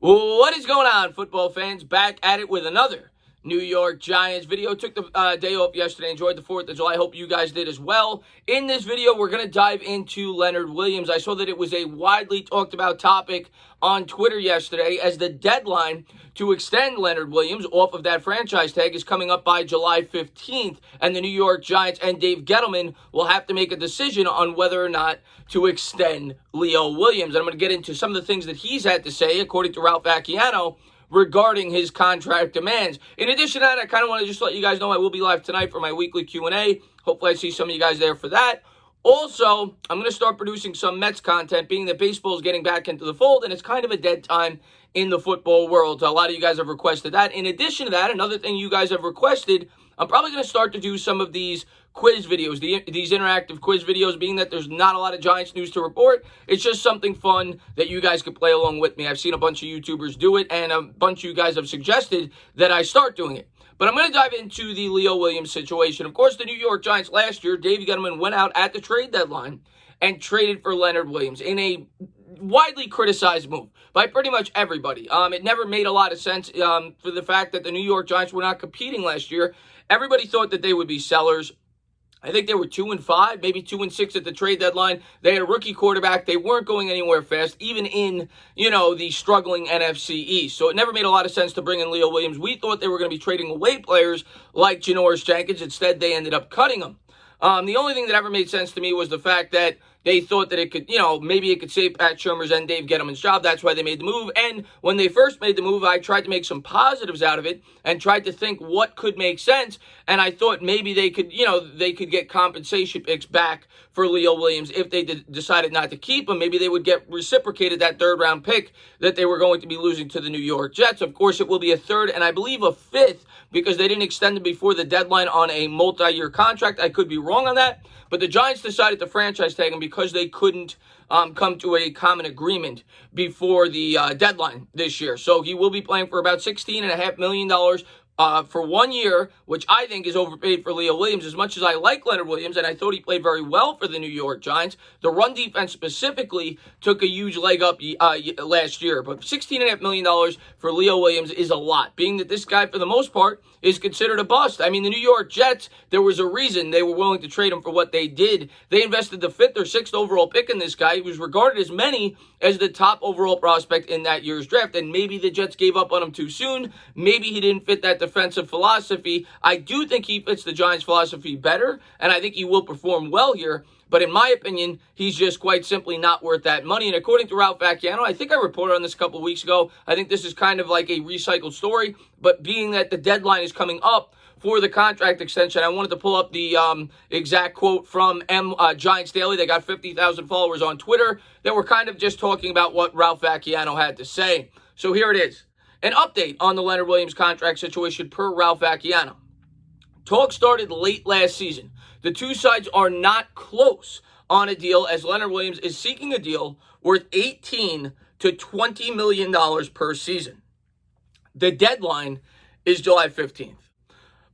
What is going on, football fans? Back at it with another New York Giants video. Took the day off yesterday. Enjoyed the 4th of July. Hope you guys did as well. In this video, we're going to dive into Leonard Williams. I saw that it was a widely talked about topic on Twitter yesterday as the deadline to extend Leonard Williams off of that franchise tag is coming up by July 15th. And the New York Giants and Dave Gettleman will have to make a decision on whether or not to extend Leo Williams. And I'm going to get into some of the things that he's had to say, according to Ralph Vacchiano, regarding his contract demands. In addition to that, I kind of want to just let you guys know I will be live tonight for my weekly Q&A. Hopefully I see some of you guys there for that. Also, I'm going to start producing some Mets content, being that baseball is getting back into the fold, and it's kind of a dead time in the football world. A lot of you guys have requested that. In addition to that, another thing you guys have requested, I'm probably going to start to do some of these quiz videos, these interactive quiz videos, being that there's not a lot of Giants news to report. It's just something fun that you guys could play along with me. I've seen a bunch of YouTubers do it, and a bunch of you guys have suggested that I start doing it. But I'm going to dive into the Leo Williams situation. Of course, the New York Giants last year, Dave Gettleman went out at the trade deadline and traded for Leonard Williams in a widely criticized move by pretty much everybody. It never made a lot of sense for the fact that the New York Giants were not competing last year. Everybody thought that they would be sellers. I think they were 2-5, maybe 2-6 at the trade deadline. They had a rookie quarterback. They weren't going anywhere fast, even in, the struggling NFC East. So it never made a lot of sense to bring in Leo Williams. We thought they were going to be trading away players like Janoris Jenkins. Instead, they ended up cutting them. The only thing that ever made sense to me was the fact that they thought that it could, maybe it could save Pat Shurmur's and Dave Gettleman's job. That's why they made the move. And when they first made the move, I tried to make some positives out of it and tried to think what could make sense. And I thought maybe they could, they could get compensation picks back for Leo Williams if they decided not to keep him. Maybe they would get reciprocated that third-round pick that they were going to be losing to the New York Jets. Of course, it will be a third and I believe a fifth because they didn't extend him before the deadline on a multi-year contract. I could be wrong on that. But the Giants decided to franchise tag him because they couldn't come to a common agreement before the deadline this year. So he will be playing for about $16.5 million for 1 year, which I think is overpaid for Leo Williams. As much as I like Leonard Williams, and I thought he played very well for the New York Giants, the run defense specifically took a huge leg up last year. But $16.5 million for Leo Williams is a lot, being that this guy, for the most part, is considered a bust. I mean, the New York Jets, there was a reason they were willing to trade him for what they did. They invested the 5th or 6th overall pick in this guy. He was regarded as many as the top overall prospect in that year's draft, and maybe the Jets gave up on him too soon. Maybe he didn't fit that defensive philosophy. I do think he fits the Giants' philosophy better, and I think he will perform well here. But in my opinion, he's just quite simply not worth that money. And according to Ralph Vacchiano, I think I reported on this a couple of weeks ago. I think this is kind of like a recycled story. But being that the deadline is coming up for the contract extension, I wanted to pull up the exact quote from Giants Daily. They got 50,000 followers on Twitter that were kind of just talking about what Ralph Vacchiano had to say. So here it is. An update on the Leonard Williams contract situation per Ralph Vacchiano. Talk started late last season. The two sides are not close on a deal as Leonard Williams is seeking a deal worth $18 to $20 million per season. The deadline is July 15th.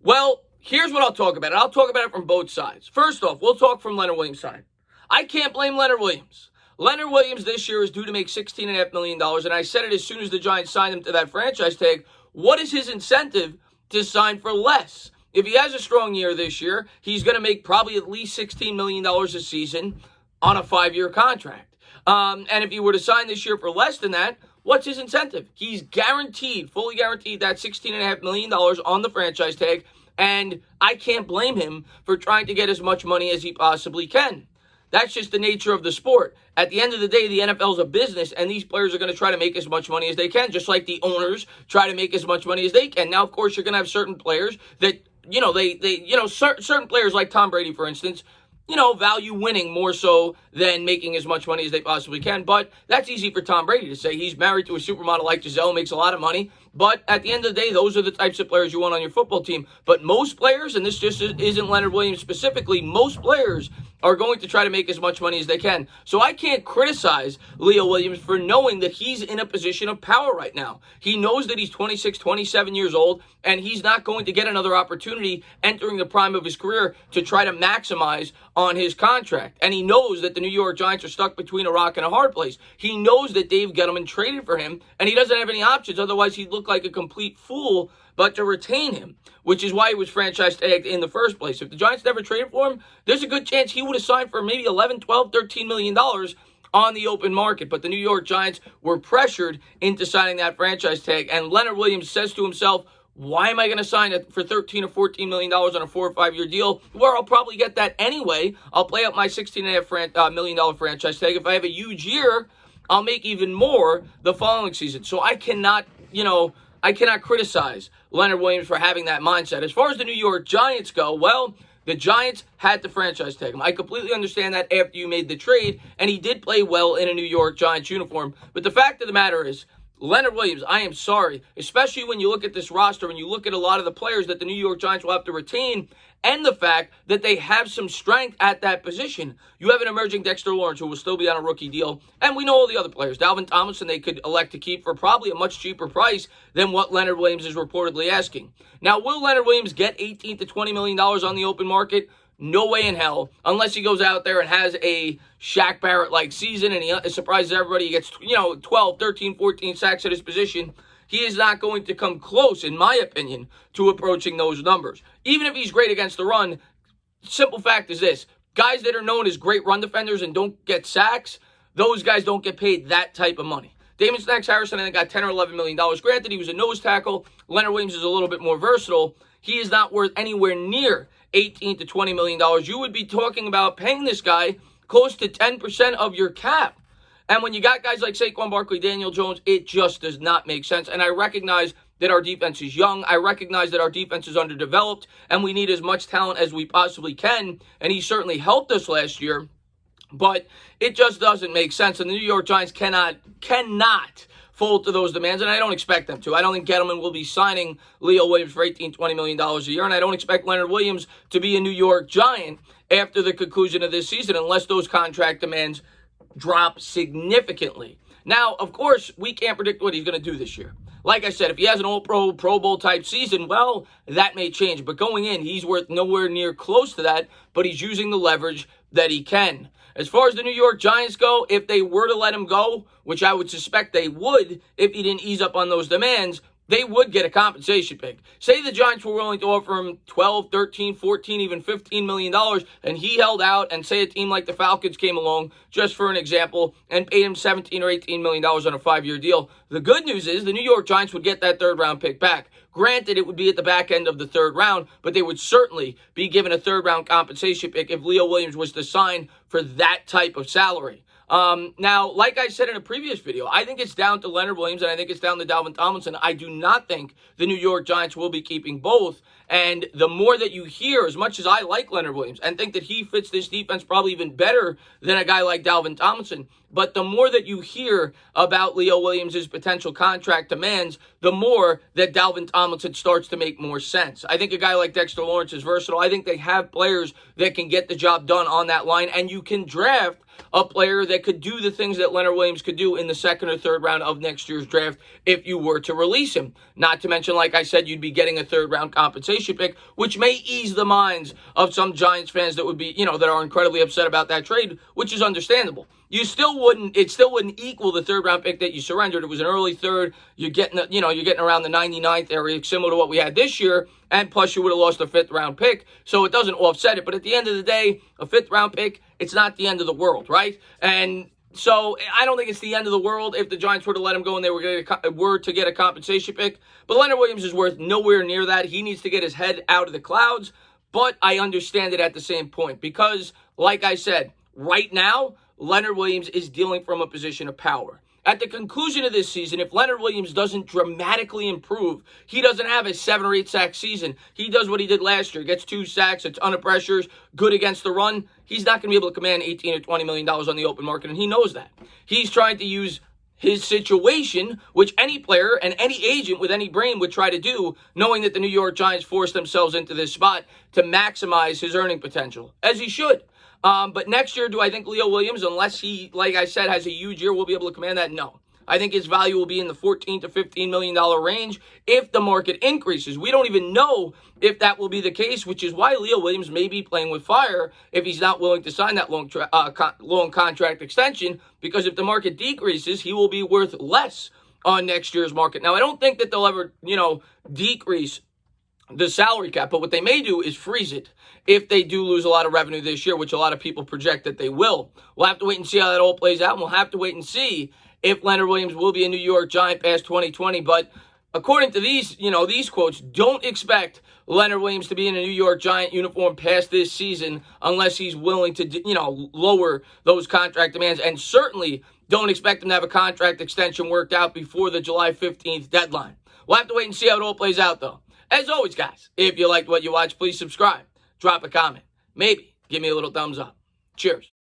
Well, here's what I'll talk about. I'll talk about it from both sides. First off, we'll talk from Leonard Williams' side. I can't blame Leonard Williams. Leonard Williams this year is due to make $16.5 million, and I said it as soon as the Giants signed him to that franchise tag. What is his incentive to sign for less? If he has a strong year this year, he's going to make probably at least $16 million a season on a 5-year contract. And if he were to sign this year for less than that, what's his incentive? He's guaranteed, fully guaranteed that $16.5 million on the franchise tag, and I can't blame him for trying to get as much money as he possibly can. That's just the nature of the sport. At the end of the day, the NFL is a business, and these players are going to try to make as much money as they can, just like the owners try to make as much money as they can. Now, of course, you're going to have certain players that, certain players like Tom Brady, for instance, value winning more so than making as much money as they possibly can. But that's easy for Tom Brady to say. He's married to a supermodel like Giselle, makes a lot of money. But at the end of the day, those are the types of players you want on your football team. But most players, and this just isn't Leonard Williams specifically, most players are going to try to make as much money as they can. So I can't criticize Leo Williams for knowing that he's in a position of power right now. He knows that he's 26, 27 years old, and he's not going to get another opportunity entering the prime of his career to try to maximize on his contract. And he knows that the New York Giants are stuck between a rock and a hard place. He knows that Dave Gettleman traded for him, and he doesn't have any options. Otherwise, he'd look like a complete fool but to retain him, which is why he was franchise tagged in the first place. If the Giants never traded for him, there's a good chance he would have signed for maybe 11, 12, 13 million dollars on the open market. But the New York Giants were pressured into signing that franchise tag, and Leonard Williams says to himself, why am I going to sign it for $13 or $14 million on a 4 or 5 year deal where I'll probably get that anyway? I'll play up my $16.5 million franchise tag. If I have a huge year, I'll make even more the following season. So I cannot criticize Leonard Williams for having that mindset. As far as the New York Giants go, well, the Giants had to franchise tag him. I completely understand that after you made the trade, and he did play well in a New York Giants uniform. But the fact of the matter is, Leonard Williams, I am sorry, especially when you look at this roster and you look at a lot of the players that the New York Giants will have to retain, and the fact that they have some strength at that position. You have an emerging Dexter Lawrence who will still be on a rookie deal, and we know all the other players. Dalvin Tomlinson they could elect to keep for probably a much cheaper price than what Leonard Williams is reportedly asking. Now, will Leonard Williams get $18 to $20 million on the open market? No way in hell, unless he goes out there and has a Shaq Barrett-like season and he surprises everybody. He gets, 12, 13, 14 sacks at his position. He is not going to come close, in my opinion, to approaching those numbers. Even if he's great against the run, simple fact is this. Guys that are known as great run defenders and don't get sacks, those guys don't get paid that type of money. Damon Snacks Harrison, I think, got $10 or $11 million. Granted, he was a nose tackle. Leonard Williams is a little bit more versatile. He is not worth anywhere near $18 to $20 million. You would be talking about paying this guy close to 10% of your cap. And when you got guys like Saquon Barkley, Daniel Jones, it just does not make sense. And I recognize that our defense is young. I recognize that our defense is underdeveloped, and we need as much talent as we possibly can. And he certainly helped us last year. But it just doesn't make sense. And the New York Giants cannot fold to those demands, and I don't expect them to. I don't think Gettleman will be signing Leo Williams for $18, $20 million a year, and I don't expect Leonard Williams to be a New York Giant after the conclusion of this season unless those contract demands drop significantly. Now, of course, we can't predict what he's going to do this year. Like I said, if he has an All-Pro, Pro Bowl type season, well, that may change. But going in, he's worth nowhere near close to that, but he's using the leverage that he can. As far as the New York Giants go, if they were to let him go, which I would suspect they would if he didn't ease up on those demands, they would get a compensation pick. Say the Giants were willing to offer him $12, $13, $14, even $15 million, and he held out, and say a team like the Falcons came along, just for an example, and paid him $17 or $18 million on a 5-year deal. The good news is the New York Giants would get that third-round pick back. Granted, it would be at the back end of the third round, but they would certainly be given a third-round compensation pick if Leo Williams was to sign for that type of salary. Now, like I said in a previous video, I think it's down to Leonard Williams and I think it's down to Dalvin Tomlinson. I do not think the New York Giants will be keeping both. And the more that you hear, as much as I like Leonard Williams and think that he fits this defense probably even better than a guy like Dalvin Tomlinson, but the more that you hear about Leo Williams' potential contract demands, the more that Dalvin Tomlinson starts to make more sense. I think a guy like Dexter Lawrence is versatile. I think they have players that can get the job done on that line, and you can draft a player that could do the things that Leonard Williams could do in the second or third round of next year's draft if you were to release him. Not to mention, like I said, you'd be getting a third-round compensation pick, which may ease the minds of some Giants fans that would be, that are incredibly upset about that trade, which is understandable. It still wouldn't equal the third-round pick that you surrendered. It was an early third. You're getting around the 99th area, similar to what we had this year, and plus you would have lost a fifth-round pick, so it doesn't offset it. But at the end of the day, a fifth-round pick, it's not the end of the world, right? And so I don't think it's the end of the world if the Giants were to let him go and they were to get a compensation pick. But Leonard Williams is worth nowhere near that. He needs to get his head out of the clouds, but I understand it at the same point because, like I said, right now, Leonard Williams is dealing from a position of power. At the conclusion of this season, if Leonard Williams doesn't dramatically improve, he doesn't have a 7 or 8 sack season. He does what he did last year. Gets 2 sacks, a ton of pressures, good against the run. He's not going to be able to command $18 or $20 million on the open market, and he knows that. He's trying to use his situation, which any player and any agent with any brain would try to do, knowing that the New York Giants forced themselves into this spot to maximize his earning potential, as he should. But next year, do I think Leo Williams, unless he, like I said, has a huge year, will be able to command that? No. I think his value will be in the $14 to $15 million range if the market increases. We don't even know if that will be the case, which is why Leo Williams may be playing with fire if he's not willing to sign that long contract extension, because if the market decreases, he will be worth less on next year's market. Now, I don't think that they'll ever, decrease the salary cap, but what they may do is freeze it if they do lose a lot of revenue this year, which a lot of people project that they will. We'll have to wait and see how that all plays out, and we'll have to wait and see if Leonard Williams will be a New York Giant past 2020. But according to these quotes, don't expect Leonard Williams to be in a New York Giant uniform past this season unless he's willing to, lower those contract demands. And certainly don't expect him to have a contract extension worked out before the July 15th deadline. We'll have to wait and see how it all plays out, though. As always, guys, if you liked what you watched, please subscribe, drop a comment, maybe give me a little thumbs up. Cheers.